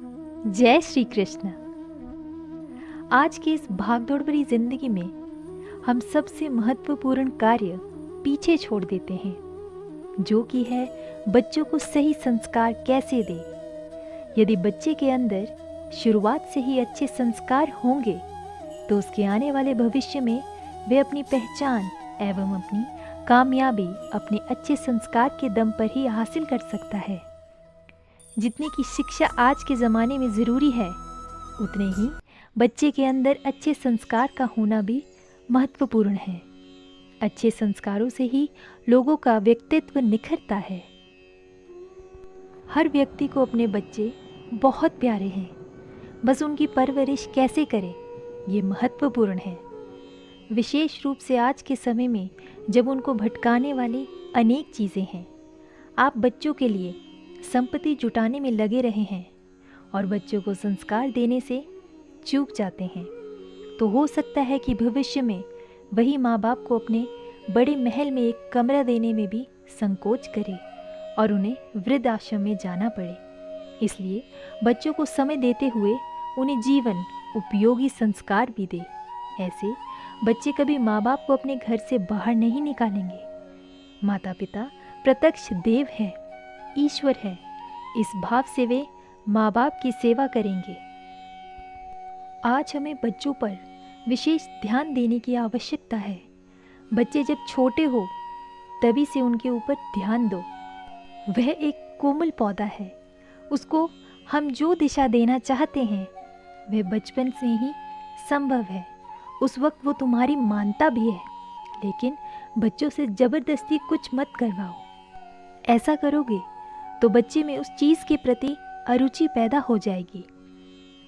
जय श्री कृष्ण। आज की इस भागदौड़ भरी जिंदगी में हम सबसे महत्वपूर्ण कार्य पीछे छोड़ देते हैं, जो कि है बच्चों को सही संस्कार कैसे दें। यदि बच्चे के अंदर शुरुआत से ही अच्छे संस्कार होंगे तो उसके आने वाले भविष्य में वे अपनी पहचान एवं अपनी कामयाबी अपने अच्छे संस्कार के दम पर ही हासिल कर सकता है। जितने की शिक्षा आज के ज़माने में ज़रूरी है, उतने ही बच्चे के अंदर अच्छे संस्कार का होना भी महत्वपूर्ण है। अच्छे संस्कारों से ही लोगों का व्यक्तित्व निखरता है। हर व्यक्ति को अपने बच्चे बहुत प्यारे हैं, बस उनकी परवरिश कैसे करें ये महत्वपूर्ण है। विशेष रूप से आज के समय में जब उनको भटकाने वाली अनेक चीज़ें हैं। आप बच्चों के लिए संपत्ति जुटाने में लगे रहे हैं और बच्चों को संस्कार देने से चूक जाते हैं, तो हो सकता है कि भविष्य में वही माँ बाप को अपने बड़े महल में एक कमरा देने में भी संकोच करे और उन्हें वृद्ध आश्रम में जाना पड़े। इसलिए बच्चों को समय देते हुए उन्हें जीवन उपयोगी संस्कार भी दे। ऐसे बच्चे कभी माँ बाप को अपने घर से बाहर नहीं निकालेंगे। माता पिता प्रत्यक्ष देव है, ईश्वर है। इस भाव से वे माँ बाप की सेवा करेंगे। आज हमें बच्चों पर विशेष ध्यान देने की आवश्यकता है। बच्चे जब छोटे हो तभी से उनके ऊपर ध्यान दो। वह एक कोमल पौधा है, उसको हम जो दिशा देना चाहते हैं वह बचपन से ही संभव है। उस वक्त वो तुम्हारी मानता भी है, लेकिन बच्चों से ज़बरदस्ती कुछ मत करवाओ। ऐसा करोगे तो बच्चे में उस चीज़ के प्रति अरुचि पैदा हो जाएगी।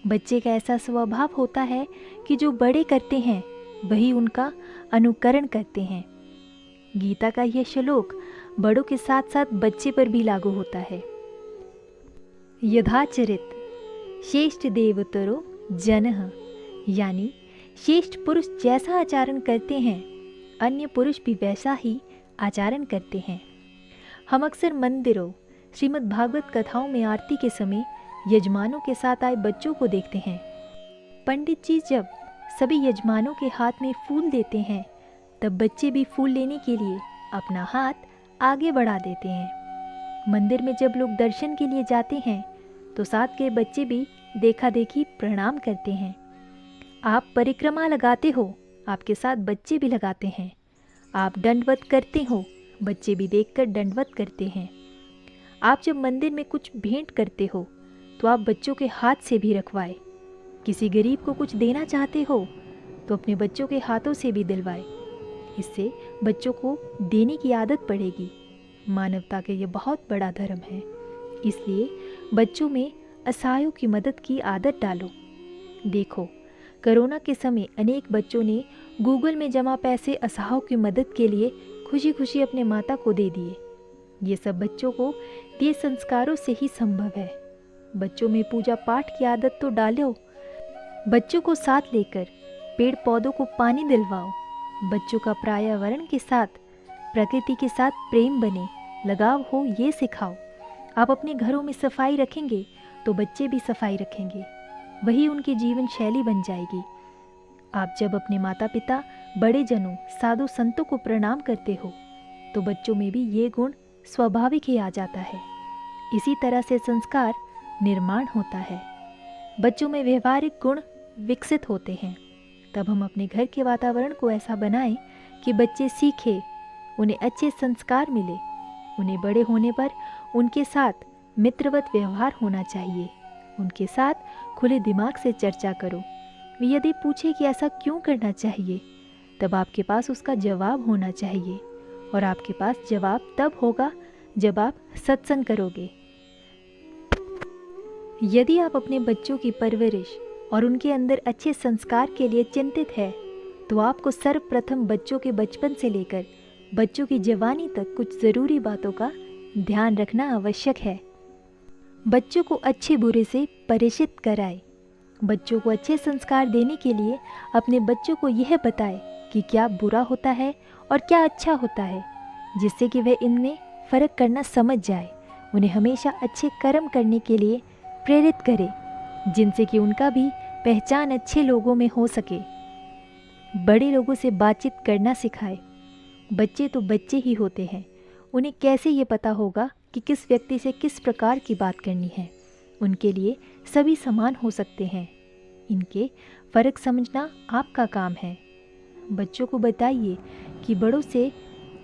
बच्चे का ऐसा स्वभाव होता है कि जो बड़े करते हैं वही उनका अनुकरण करते हैं। गीता का यह श्लोक बड़ों के साथ साथ बच्चे पर भी लागू होता है। यथाचरित श्रेष्ठ देवतरो जनः, यानी श्रेष्ठ पुरुष जैसा आचरण करते हैं अन्य पुरुष भी वैसा ही आचरण करते हैं। हम अक्सर मंदिरों, श्रीमद् भागवत कथाओं में आरती के समय यजमानों के साथ आए बच्चों को देखते हैं। पंडित जी जब सभी यजमानों के हाथ में फूल देते हैं तब बच्चे भी फूल लेने के लिए अपना हाथ आगे बढ़ा देते हैं। मंदिर में जब लोग दर्शन के लिए जाते हैं तो साथ के बच्चे भी देखा देखी प्रणाम करते हैं। आप परिक्रमा लगाते हो, आपके साथ बच्चे भी लगाते हैं। आप दंडवत करते हो, बच्चे भी देखकर दंडवत करते हैं। आप जब मंदिर में कुछ भेंट करते हो तो आप बच्चों के हाथ से भी रखवाए। किसी गरीब को कुछ देना चाहते हो तो अपने बच्चों के हाथों से भी दिलवाए। इससे बच्चों को देने की आदत पड़ेगी। मानवता का ये बहुत बड़ा धर्म है, इसलिए बच्चों में असहायों की मदद की आदत डालो। देखो, कोरोना के समय अनेक बच्चों ने गूगल में जमा पैसे असहायों की मदद के लिए खुशी खुशी अपने माता को दे दिए। ये सब बच्चों को दिए संस्कारों से ही संभव है। बच्चों में पूजा पाठ की आदत तो डालो। बच्चों को साथ लेकर पेड़ पौधों को पानी दिलवाओ। बच्चों का पर्यावरण के साथ, प्रकृति के साथ प्रेम बने, लगाव हो, ये सिखाओ। आप अपने घरों में सफाई रखेंगे तो बच्चे भी सफाई रखेंगे, वही उनकी जीवन शैली बन जाएगी। आप जब अपने माता पिता, बड़े जनों, साधु संतों को प्रणाम करते हो तो बच्चों में भी ये गुण स्वाभाविक ही आ जाता है। इसी तरह से संस्कार निर्माण होता है। बच्चों में व्यवहारिक गुण विकसित होते हैं। तब हम अपने घर के वातावरण को ऐसा बनाएं कि बच्चे सीखें, उन्हें अच्छे संस्कार मिले। उन्हें बड़े होने पर उनके साथ मित्रवत व्यवहार होना चाहिए। उनके साथ खुले दिमाग से चर्चा करो। वे यदि पूछे कि ऐसा क्यों करना चाहिए, तब आपके पास उसका जवाब होना चाहिए। और आपके पास जवाब तब होगा जब आप सत्संग करोगे। यदि आप अपने बच्चों की परवरिश और उनके अंदर अच्छे संस्कार के लिए चिंतित है तो आपको सर्वप्रथम बच्चों के बचपन से लेकर बच्चों की जवानी तक कुछ ज़रूरी बातों का ध्यान रखना आवश्यक है। बच्चों को अच्छे बुरे से परिचित कराएं। बच्चों को अच्छे संस्कार देने के लिए अपने बच्चों को यह बताएं कि क्या बुरा होता है और क्या अच्छा होता है, जिससे कि वह इनमें फ़र्क करना समझ जाए। उन्हें हमेशा अच्छे कर्म करने के लिए प्रेरित करें जिनसे कि उनका भी पहचान अच्छे लोगों में हो सके। बड़े लोगों से बातचीत करना सिखाए। बच्चे तो बच्चे ही होते हैं, उन्हें कैसे ये पता होगा कि किस व्यक्ति से किस प्रकार की बात करनी है। उनके लिए सभी समान हो सकते हैं। इनके फ़र्क समझना आपका काम है। बच्चों को बताइए कि बड़ों से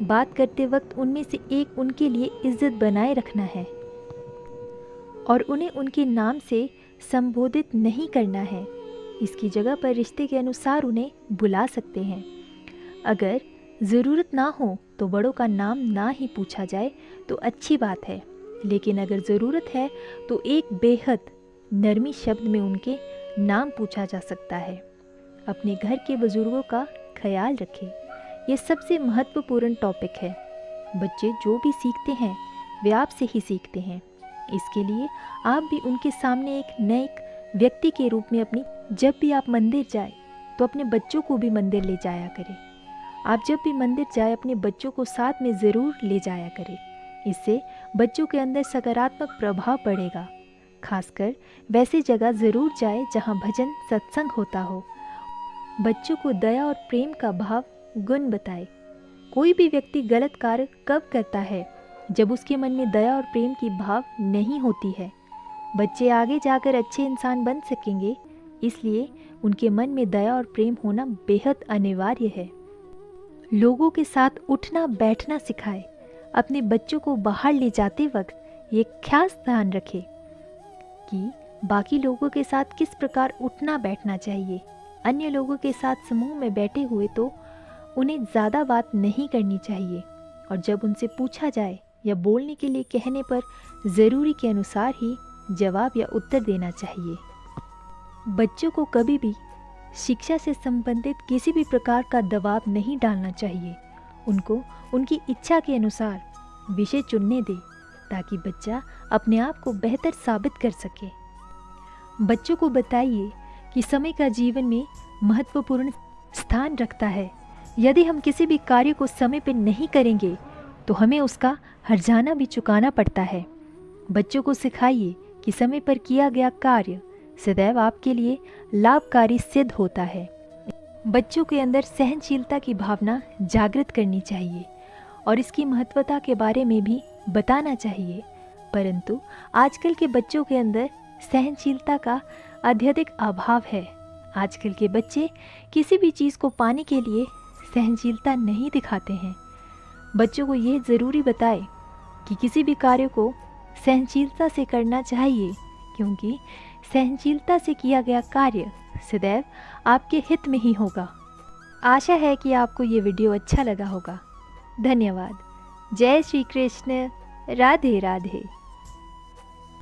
बात करते वक्त उनमें से एक उनके लिए इज्जत बनाए रखना है और उन्हें उनके नाम से संबोधित नहीं करना है। इसकी जगह पर रिश्ते के अनुसार उन्हें बुला सकते हैं। अगर ज़रूरत ना हो तो बड़ों का नाम ना ही पूछा जाए तो अच्छी बात है, लेकिन अगर ज़रूरत है तो एक बेहद नरमी शब्द में उनके नाम पूछा जा सकता है। अपने घर के बुजुर्गों का ख्याल रखें। ये सबसे महत्वपूर्ण टॉपिक है। बच्चे जो भी सीखते हैं वे आपसे ही सीखते हैं। इसके लिए आप भी उनके सामने एक नए व्यक्ति के रूप में जब भी आप मंदिर जाए तो अपने बच्चों को भी मंदिर ले जाया करें। आप जब भी मंदिर जाए अपने बच्चों को साथ में ज़रूर ले जाया करें। इससे बच्चों के अंदर सकारात्मक प्रभाव पड़ेगा। खासकर वैसी जगह ज़रूर जाए जहाँ भजन सत्संग होता हो। बच्चों को दया और प्रेम का भाव गुण बताए। कोई भी व्यक्ति गलत कार्य कब करता है? जब उसके मन में दया और प्रेम की भाव नहीं होती है। बच्चे आगे जाकर अच्छे इंसान बन सकेंगे, इसलिए उनके मन में दया और प्रेम होना बेहद अनिवार्य है। लोगों के साथ उठना बैठना सिखाए। अपने बच्चों को बाहर ले जाते वक्त ये खास ध्यान रखें कि बाकी लोगों के साथ किस प्रकार उठना बैठना चाहिए। अन्य लोगों के साथ समूह में बैठे हुए तो उन्हें ज़्यादा बात नहीं करनी चाहिए और जब उनसे पूछा जाए या बोलने के लिए कहने पर ज़रूरी के अनुसार ही जवाब या उत्तर देना चाहिए। बच्चों को कभी भी शिक्षा से संबंधित किसी भी प्रकार का दबाव नहीं डालना चाहिए। उनको उनकी इच्छा के अनुसार विषय चुनने दें ताकि बच्चा अपने आप को बेहतर साबित कर सके। बच्चों को बताइए कि समय का जीवन में महत्वपूर्ण स्थान रखता है। यदि हम किसी भी कार्य को समय पर नहीं करेंगे तो हमें उसका हर्जाना भी चुकाना पड़ता है। बच्चों को सिखाइए कि समय पर किया गया कार्य सदैव आपके लिए लाभकारी सिद्ध होता है। बच्चों के अंदर सहनशीलता की भावना जागृत करनी चाहिए और इसकी महत्वता के बारे में भी बताना चाहिए। परंतु आजकल के बच्चों के अंदर सहनशीलता का अत्यधिक अभाव है। आजकल के बच्चे किसी भी चीज़ को पाने के लिए सहनशीलता नहीं दिखाते हैं। बच्चों को ये ज़रूरी बताएं कि किसी भी कार्य को सहनशीलता से करना चाहिए, क्योंकि सहनशीलता से किया गया कार्य सदैव आपके हित में ही होगा। आशा है कि आपको ये वीडियो अच्छा लगा होगा। धन्यवाद। जय श्री कृष्ण। राधे राधे।